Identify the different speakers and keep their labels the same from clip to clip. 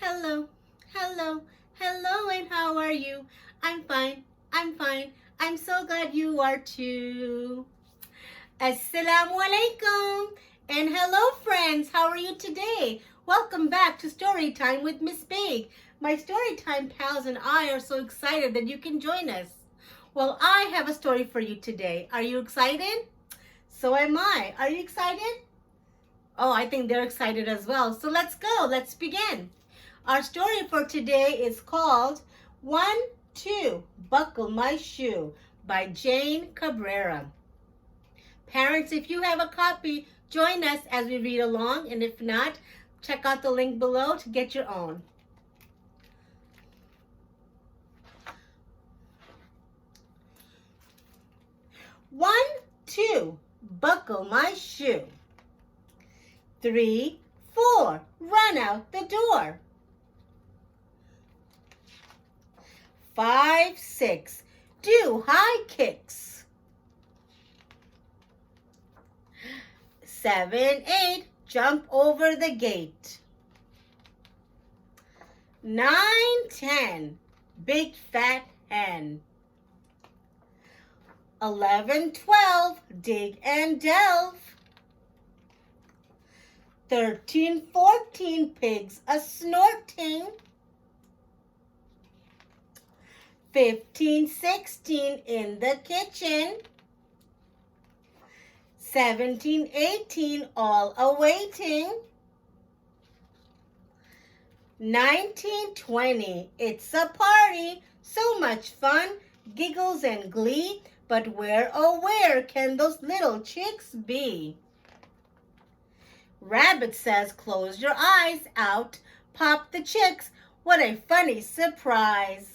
Speaker 1: Hello, hello, hello, and how are you? I'm fine, I'm fine. I'm so glad you are too. Assalamu alaikum. And hello, friends. How are you today? Welcome back to Story Time with Miss Big. My Story Time pals and I are so excited that you can join us. Well, I have a story for you today. Are you excited? So am I. Are you excited? Oh, I think they're excited as well. So let's go. Let's begin. Our story for today is called 1, 2, Buckle My Shoe by Jane Cabrera. Parents, if you have a copy, join us as we read along, and if not, check out the link below to get your own. One, 2, buckle my shoe. 3, 4, run out the door. 5, 6, do high kicks. 7, 8, jump over the gate. 9, 10, big fat hen. 11, 12, dig and delve. 13, 14, pigs a-snorting. 15, 16, in the kitchen. 17, 18, all awaiting. 19, 20, it's a party, so much fun, giggles and glee, but where, oh where can those little chicks be? Rabbit says, close your eyes, out pop the chicks, what a funny surprise.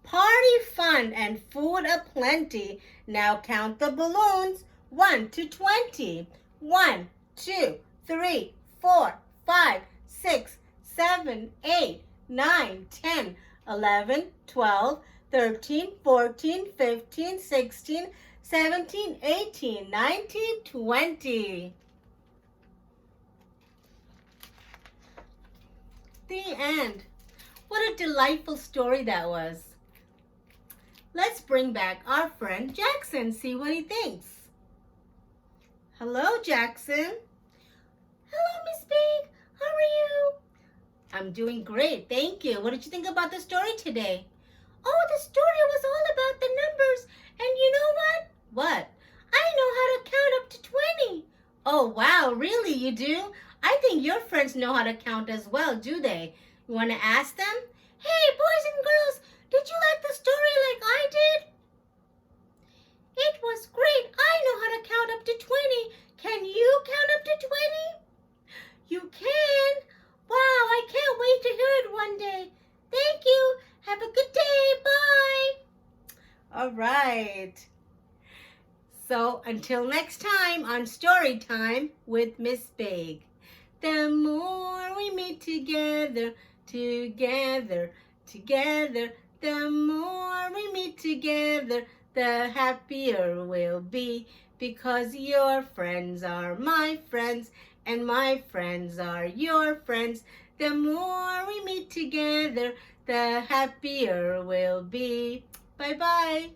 Speaker 1: Party fun and food aplenty. Now count the balloons, 1 to 20. 1, 2, 3, 4, 5, 6, 7, 8, 9, 10, 11, 12, 13, 14, 15, 16, 17, 18, 19, 20. The end. What a delightful story that was. Let's bring back our friend Jackson, see what he thinks. Hello, Jackson. Hello, Miss Big. How are you? I'm doing great, thank you. What did you think about the story today? Oh, the story was all about the numbers. And you know what? What? I know how to count up to 20. Oh, wow, really, you do? I think your friends know how to count as well, do they? You want to ask them? Hey, boys and girls, did you like the story like I did? It was great. I know how to count up to 20. Can you count up to 20? You can? Wow, I can't wait to hear it one day. Thank you. Have a good day. Bye. All right. So until next time on Story Time with Miss Big. The more we meet together, together, together, the more we meet together, the happier we'll be, because your friends are my friends and my friends are your friends. The more we meet together, the happier we'll be. Bye-bye.